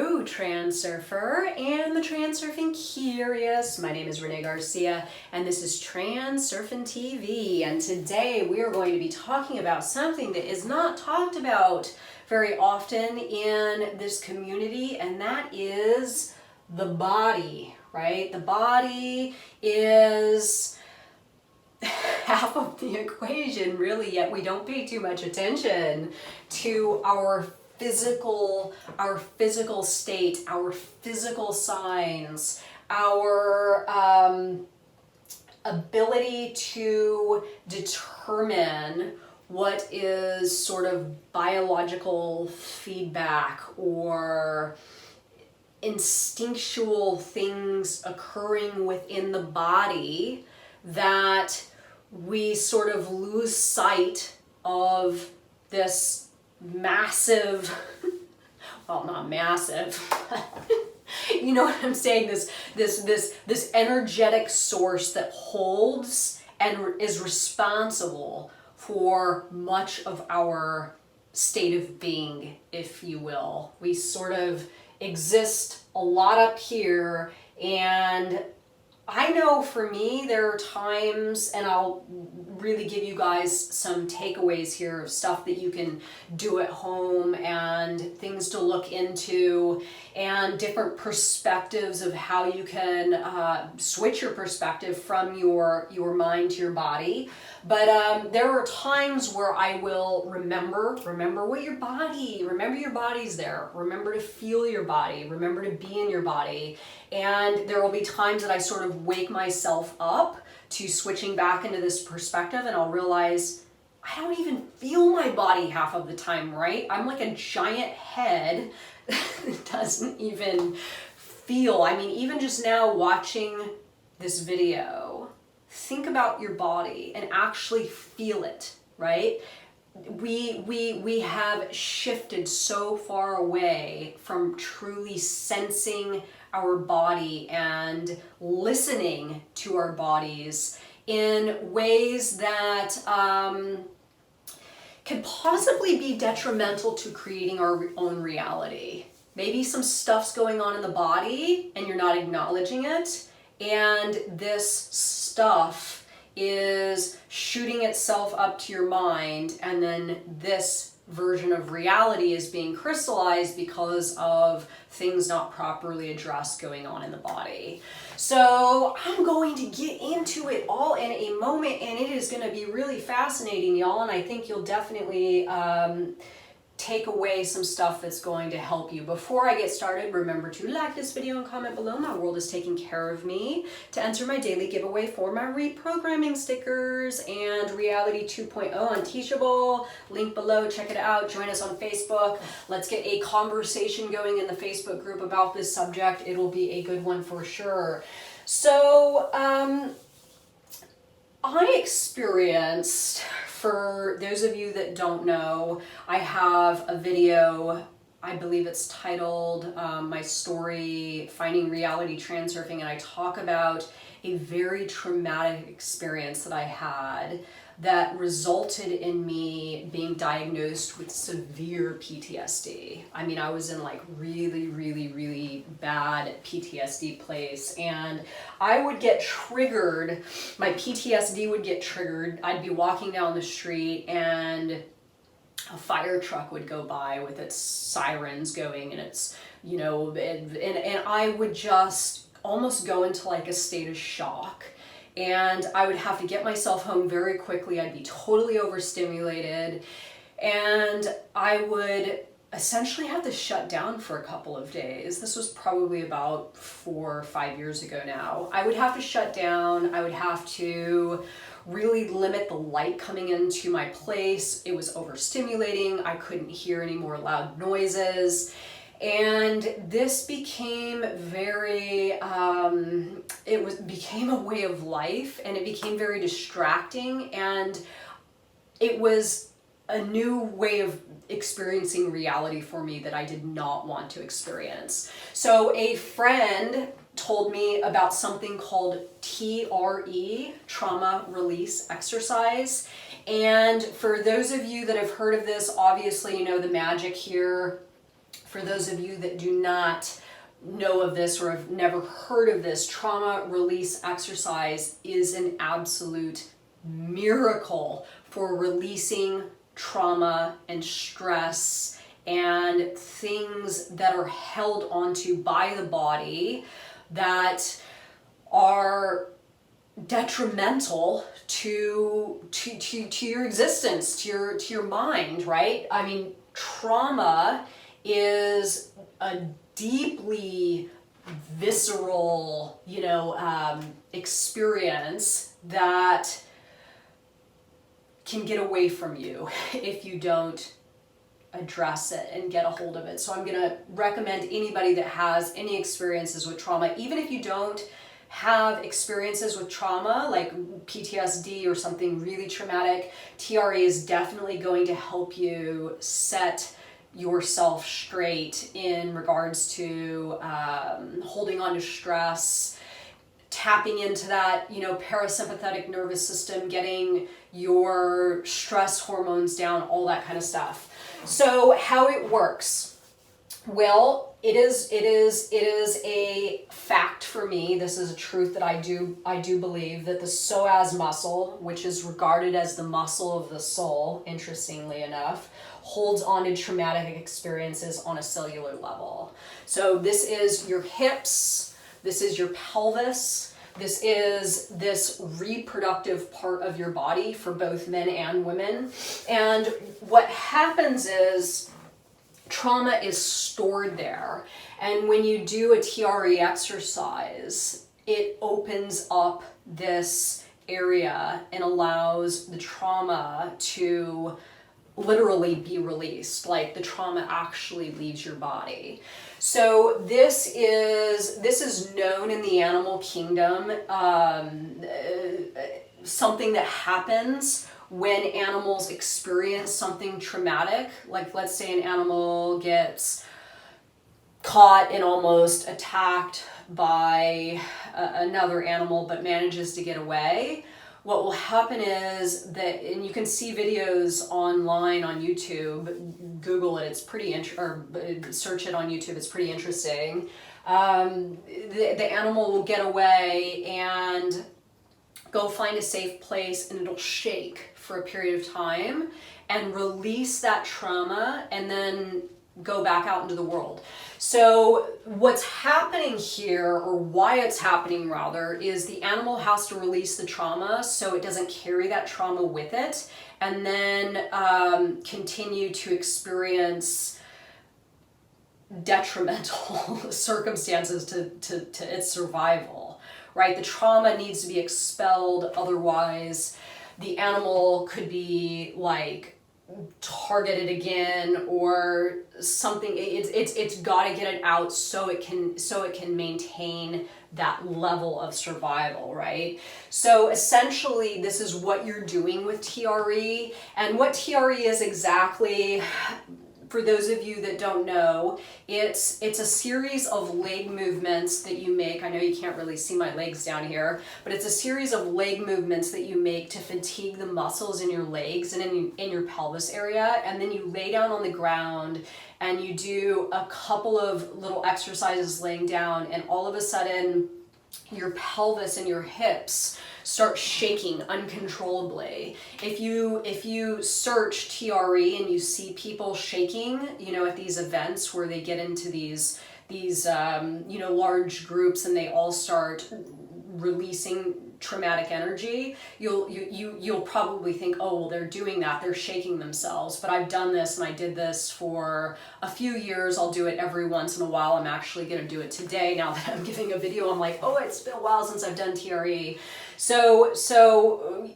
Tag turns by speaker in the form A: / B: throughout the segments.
A: Hello, Transurfer and the Transurfing Curious. My name is Renee Garcia and this is TransurfingTV, and today we are going to be talking about something that is not talked about very often in this community, and that is the body, right? The body is half of the equation, really, yet we don't pay too much attention to our physical state, our physical signs, our ability to determine what is sort of biological feedback or instinctual things occurring within the body that we sort of lose sight of this massive, well, not massive, you know what I'm saying, this energetic source that holds and is responsible for much of our state of being, if you will. We sort of exist a lot up here, and I know for me there are times, and I'll really give you guys some takeaways here of stuff that you can do at home and things to look into and different perspectives of how you can switch your perspective from your mind to your body. But there are times where I will remember what your body, remember your body's there, remember to feel your body, remember to be in your body. And there will be times that I sort of wake myself up to switching back into this perspective, and I'll realize I don't even feel my body half of the time, right? I'm like a giant head that doesn't even feel. I mean, even just now watching this video, think about your body and actually feel it, right? We have shifted so far away from truly sensing our body and listening to our bodies in ways that can possibly be detrimental to creating our own reality. Maybe some stuff's going on in the body and you're not acknowledging it, and this stuff is shooting itself up to your mind, and then this version of reality is being crystallized because of things not properly addressed going on in the body. So I'm going to get into it all in a moment, and it is going to be really fascinating, y'all, and I think you'll definitely take away some stuff that's going to help you. Before I get started, remember to like this video and comment below. My world is taking care of me. To enter my daily giveaway for my reprogramming stickers and Reality 2.0 on Teachable, link below, check it out. Join us on Facebook. Let's get a conversation going in the Facebook group about this subject. It'll be a good one for sure. So, I experienced, for those of you that don't know, I have a video, I believe it's titled My Story, Finding Reality Transurfing, and I talk about a very traumatic experience that I had that resulted in me being diagnosed with severe PTSD. I mean, I was in like really bad PTSD place, and I would get triggered, my PTSD would get triggered. I'd be walking down the street and a fire truck would go by with its sirens going, and it's, you know, and I would just almost go into like a state of shock. And I would have to get myself home very quickly. I'd be totally overstimulated, and I would essentially have to shut down for a couple of days. This was probably about 4 or 5 years ago now. I would have to shut down. I would have to really limit the light coming into my place. It was overstimulating. I couldn't hear any more loud noises. And this became very, became a way of life, and it became very distracting, and it was a new way of experiencing reality for me that I did not want to experience. So a friend told me about something called TRE, Trauma Release Exercise. And for those of you that have heard of this, obviously you know the magic here For those of you that do not know of this or have never heard of this, trauma release exercise is an absolute miracle for releasing trauma and stress and things that are held onto by the body that are detrimental to your existence, to your mind, right? I mean, trauma is a deeply visceral, experience that can get away from you if you don't address it and get a hold of it. So I'm going to recommend anybody that has any experiences with trauma, even if you don't have experiences with trauma like PTSD or something really traumatic, TRE is definitely going to help you set yourself straight in regards to holding on to stress, tapping into that, parasympathetic nervous system, getting your stress hormones down, all that kind of stuff. So how it works. Well, it is a fact for me. This is a truth that I do believe that the psoas muscle, which is regarded as the muscle of the soul, interestingly enough, holds on to traumatic experiences on a cellular level. So this is your hips, this is your pelvis, this is this reproductive part of your body for both men and women. And what happens is trauma is stored there. And when you do a TRE exercise, it opens up this area and allows the trauma to literally be released, like the trauma actually leaves your body. So this is known in the animal kingdom, something that happens when animals experience something traumatic. Like, let's say an animal gets caught and almost attacked by another animal but manages to get away. What will happen is that, and you can see videos online on YouTube, Google it, it's pretty or search it on YouTube, it's pretty interesting. The animal will get away and go find a safe place, and it'll shake for a period of time and release that trauma and then go back out into the world. So what's happening here, or why it's happening rather, is the animal has to release the trauma so it doesn't carry that trauma with it and then continue to experience detrimental circumstances to its survival, right? The trauma needs to be expelled, otherwise the animal could be like targeted again or something. It's got to get it out so it can maintain that level of survival, right? So essentially this is what you're doing with TRE. And what TRE is exactly, for those of you that don't know, it's a series of leg movements that you make. I know you can't really see my legs down here, but it's a series of leg movements that you make to fatigue the muscles in your legs and in your pelvis area. And then you lay down on the ground and you do a couple of little exercises laying down, and all of a sudden your pelvis and your hips start shaking uncontrollably. If you search TRE and you see people shaking, at these events where they get into these large groups and they all start releasing traumatic energy, you'll probably think, oh, well, they're doing that, they're shaking themselves. But I've done this, and I did this for a few years. I'll do it every once in a while. I'm actually going to do it today. Now that I'm giving a video, I'm like, oh, it's been a while since I've done TRE. So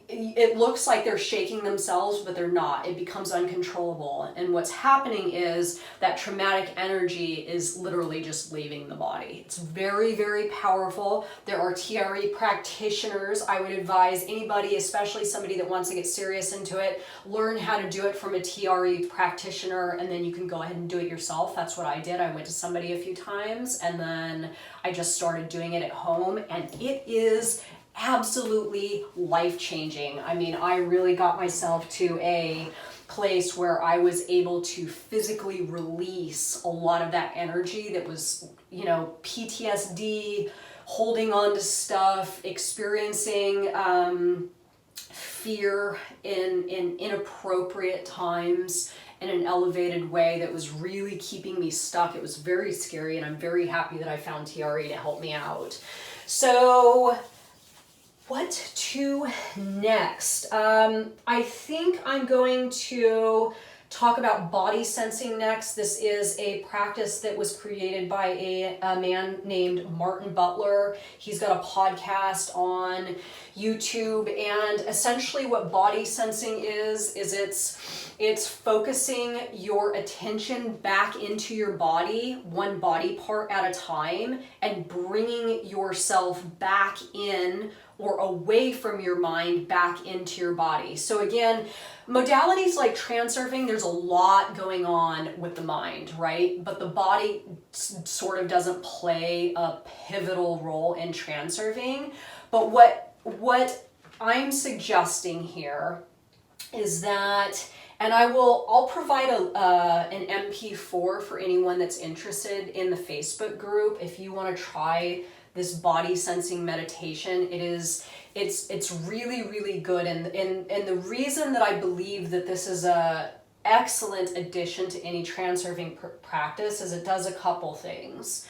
A: it looks like they're shaking themselves, but they're not. It becomes uncontrollable. And what's happening is that traumatic energy is literally just leaving the body. It's very, very powerful. There are TRE practitioners. I would advise anybody, especially somebody that wants to get serious into it, learn how to do it from a TRE practitioner, and then you can go ahead and do it yourself. That's what I did. I went to somebody a few times, and then I just started doing it at home, and it is absolutely life-changing. I mean, I really got myself to a place where I was able to physically release a lot of that energy that was, you know, PTSD, holding on to stuff, experiencing fear in inappropriate times in an elevated way that was really keeping me stuck. It was very scary, and I'm very happy that I found TRE to help me out. So what to next? I think I'm going to talk about body sensing next. This is a practice that was created by a man named Martin Butler. He's got a podcast on YouTube, and essentially what body sensing is it's focusing your attention back into your body, one body part at a time, and bringing yourself back in or away from your mind back into your body. So again, modalities like transurfing, there's a lot going on with the mind, right? But the body sort of doesn't play a pivotal role in transurfing. But what I'm suggesting here is that, and I'll provide an MP4 for anyone that's interested in the Facebook group. If you want to try this body sensing meditation, it's really, really good. And the reason that I believe that this is a excellent addition to any transurfing practice is it does a couple things.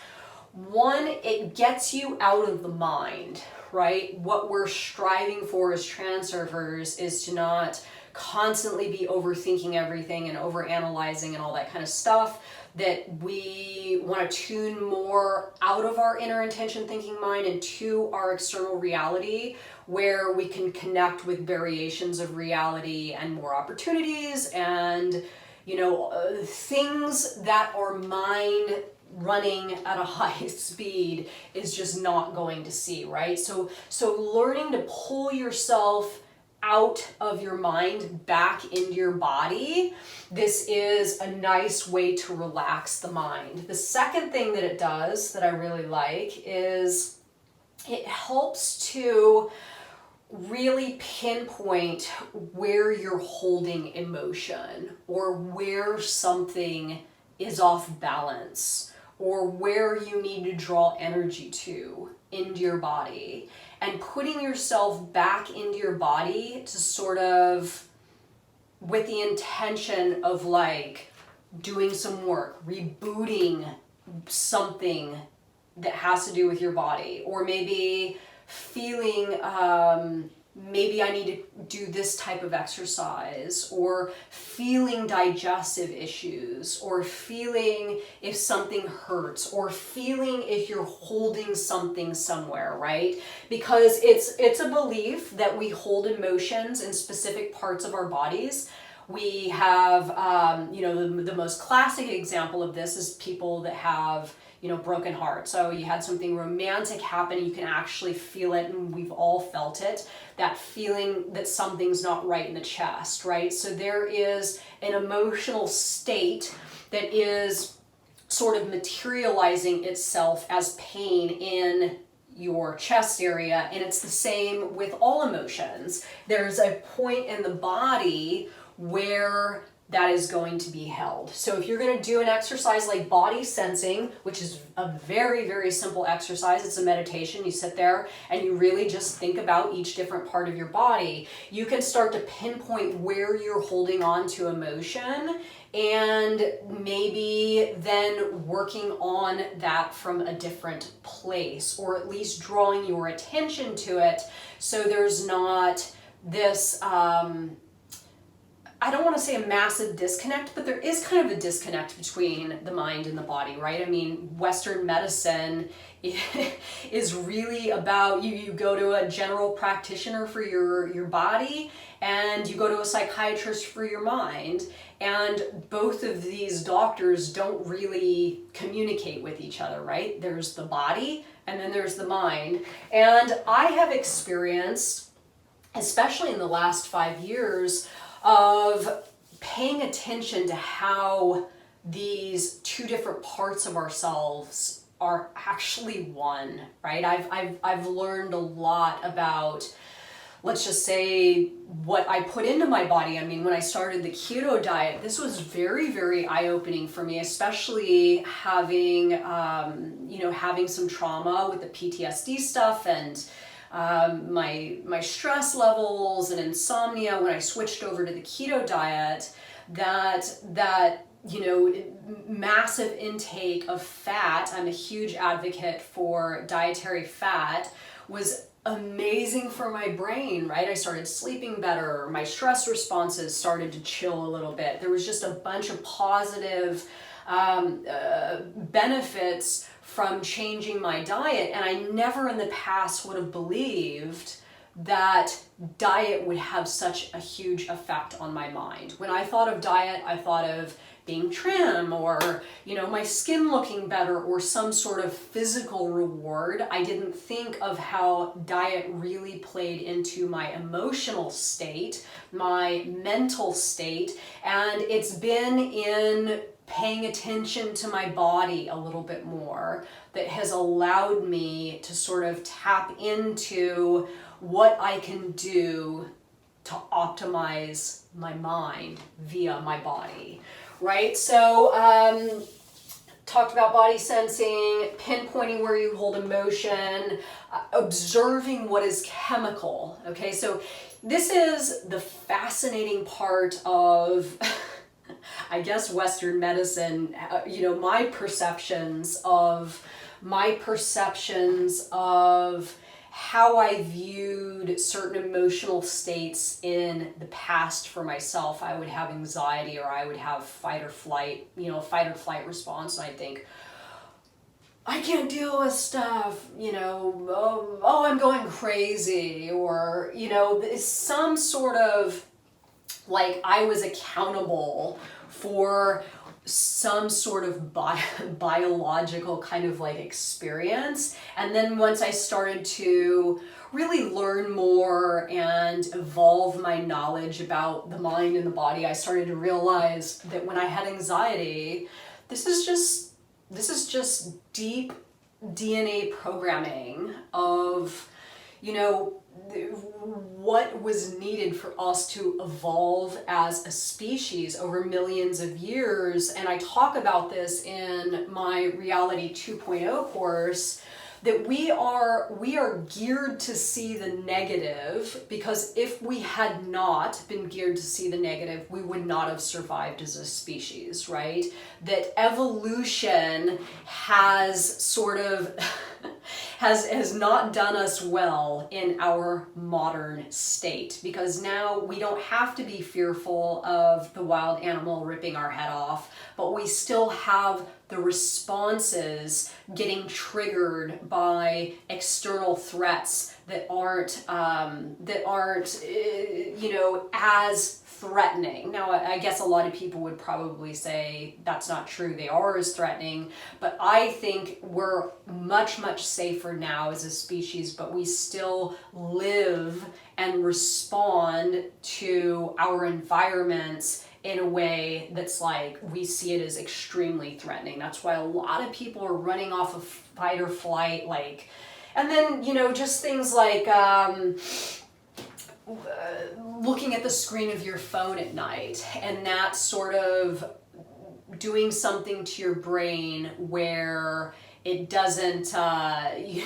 A: One, it gets you out of the mind, right? What we're striving for as transurfers is to not constantly be overthinking everything and overanalyzing and all that kind of stuff, that we want to tune more out of our inner intention thinking mind and to our external reality, where we can connect with variations of reality and more opportunities and, you know, things that our mind running at a high speed is just not going to see, right? So learning to pull yourself out of your mind back into your body, this is a nice way to relax the mind. The second thing that it does that I really like is it helps to really pinpoint where you're holding emotion, or where something is off balance, or where you need to draw energy to into your body, and putting yourself back into your body to sort of, with the intention of like doing some work, rebooting something that has to do with your body, or maybe feeling maybe I need to do this type of exercise, or feeling digestive issues, or feeling if something hurts, or feeling if you're holding something somewhere, right? Because it's a belief that we hold emotions in specific parts of our bodies. We have, the most classic example of this is people that have, broken heart. So you had something romantic happen, you can actually feel it, and we've all felt it, that feeling that something's not right in the chest, right? So there is an emotional state that is sort of materializing itself as pain in your chest area, and it's the same with all emotions. There's a point in the body where that is going to be held. So if you're going to do an exercise like body sensing, which is a very, very simple exercise, it's a meditation, you sit there and you really just think about each different part of your body, you can start to pinpoint where you're holding on to emotion, and maybe then working on that from a different place, or at least drawing your attention to it so there's not this I don't want to say a massive disconnect, but there is kind of a disconnect between the mind and the body, right? I mean, Western medicine is really about, you go to a general practitioner for your body, and you go to a psychiatrist for your mind, and both of these doctors don't really communicate with each other, right? There's the body, and then there's the mind. And I have experienced, especially in the last 5 years, of paying attention to how these two different parts of ourselves are actually one, right? I've learned a lot about let's just say, what I put into my body. I mean, when I started the keto diet, this was very, very eye-opening for me, especially having, having some trauma with the PTSD stuff and my stress levels and insomnia when I switched over to the keto diet, that massive intake of fat, I'm a huge advocate for dietary fat, was amazing for my brain, right? I started sleeping better. My stress responses started to chill a little bit. There was just a bunch of positive benefits from changing my diet. And I never in the past would have believed that diet would have such a huge effect on my mind. When I thought of diet, I thought of being trim or, my skin looking better or some sort of physical reward. I didn't think of how diet really played into my emotional state, my mental state, and it's been in paying attention to my body a little bit more that has allowed me to sort of tap into what I can do to optimize my mind via my body. Right? So, talked about body sensing, pinpointing where you hold emotion, observing what is chemical. Okay, so this is the fascinating part of, I guess, Western medicine. My perceptions of how I viewed certain emotional states in the past for myself. I would have anxiety or I would have fight or flight response, and I'd think, I can't deal with stuff, oh, I'm going crazy, or, some sort of, like, I was accountable for some sort of biological kind of like experience. And then once I started to really learn more and evolve my knowledge about the mind and the body, I started to realize that when I had anxiety, this is just deep DNA programming of, what was needed for us to evolve as a species over millions of years. And I talk about this in my Reality 2.0 course, that we are geared to see the negative, because if we had not been geared to see the negative, we would not have survived as a species, right? That evolution has sort of has not done us well in our modern state, because now we don't have to be fearful of the wild animal ripping our head off, but we still have the responses getting triggered by external threats that aren't as threatening. Now, I guess a lot of people would probably say that's not true. They are as threatening, but I think we're much, much safer now as a species, but we still live and respond to our environments in a way that's like, we see it as extremely threatening. That's why a lot of people are running off of fight or flight, like, and then, just things like, looking at the screen of your phone at night, and that sort of doing something to your brain where it doesn't,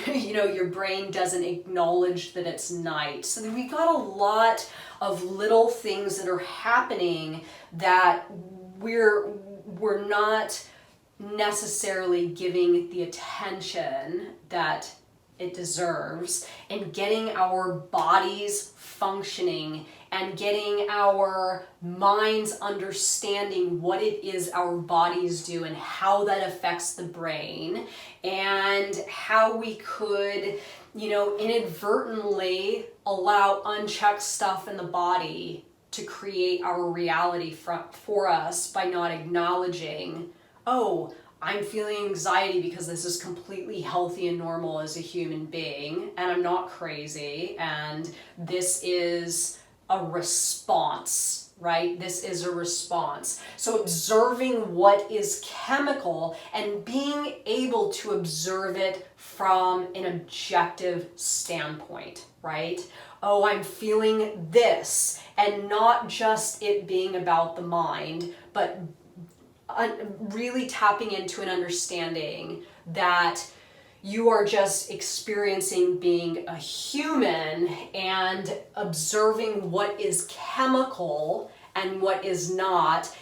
A: your brain doesn't acknowledge that it's night. So then we got a lot of little things that are happening that we're not necessarily giving the attention that it deserves, and getting our bodies functioning and getting our minds understanding what it is our bodies do and how that affects the brain, and how we could, inadvertently allow unchecked stuff in the body to create our reality for us by not acknowledging, oh, I'm feeling anxiety because this is completely healthy and normal as a human being, and I'm not crazy, and this is a response, right? This is a response. So observing what is chemical and being able to observe it from an objective standpoint, right? oh, I'm feeling this, and not just it being about the mind, but really tapping into an understanding that you are just experiencing being a human and observing what is chemical and what is not.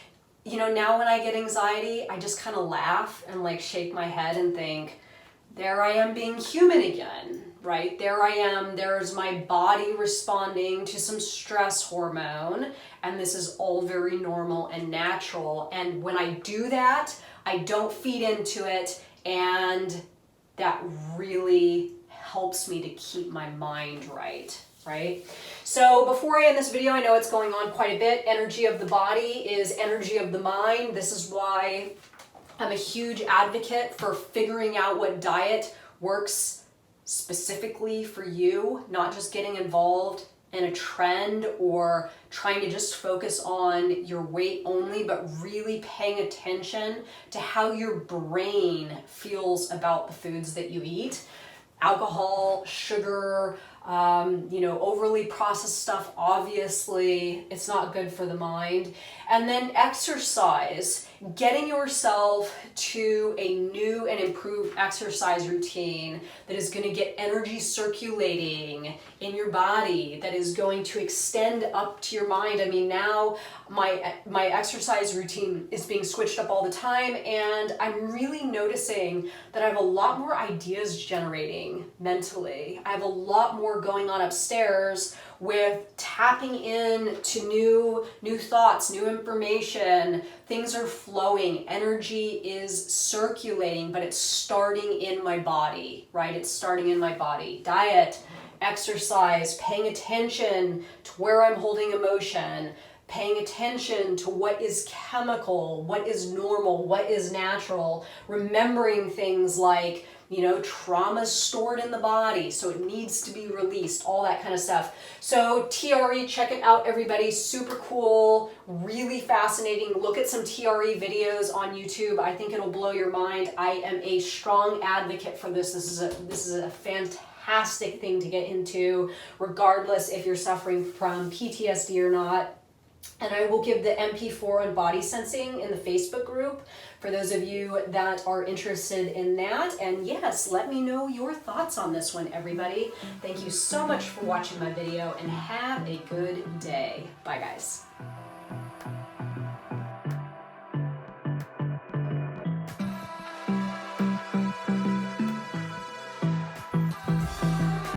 A: You know, now when I get anxiety, I just kind of laugh and like shake my head and think, there I am being human again, right? There I am, there's my body responding to some stress hormone, and this is all very normal and natural. And when I do that, I don't feed into it, and that really helps me to keep my mind right? So before I end this video, I know it's going on quite a bit. Energy of the body is energy of the mind. This is why I'm a huge advocate for figuring out what diet works specifically for you, not just getting involved in a trend or trying to just focus on your weight only, but really paying attention to how your brain feels about the foods that you eat. Alcohol, sugar, overly processed stuff, obviously, it's not good for the mind. And then exercise, getting yourself to a new and improved exercise routine that is going to get energy circulating in your body, that is going to extend up to your mind. I mean, now my exercise routine is being switched up all the time, and I'm really noticing that I have a lot more ideas generating mentally. I have a lot more going on upstairs with tapping in to new thoughts, new information. Things are flowing, energy is circulating, but it's starting in my body, right? It's starting in my body. Diet, exercise, paying attention to where I'm holding emotion, paying attention to what is chemical, what is normal, what is natural, remembering things like, trauma stored in the body, so it needs to be released, all that kind of stuff. So TRE, check it out, everybody. Super cool, really fascinating. Look at some TRE videos on YouTube. I think it'll blow your mind. I am a strong advocate for this. This is a fantastic thing to get into, regardless if you're suffering from PTSD or not. And I will give the MP4 on body sensing in the Facebook group for those of you that are interested in that. And yes, let me know your thoughts on this one, everybody. Thank you so much for watching my video, and have a good day. Bye, guys.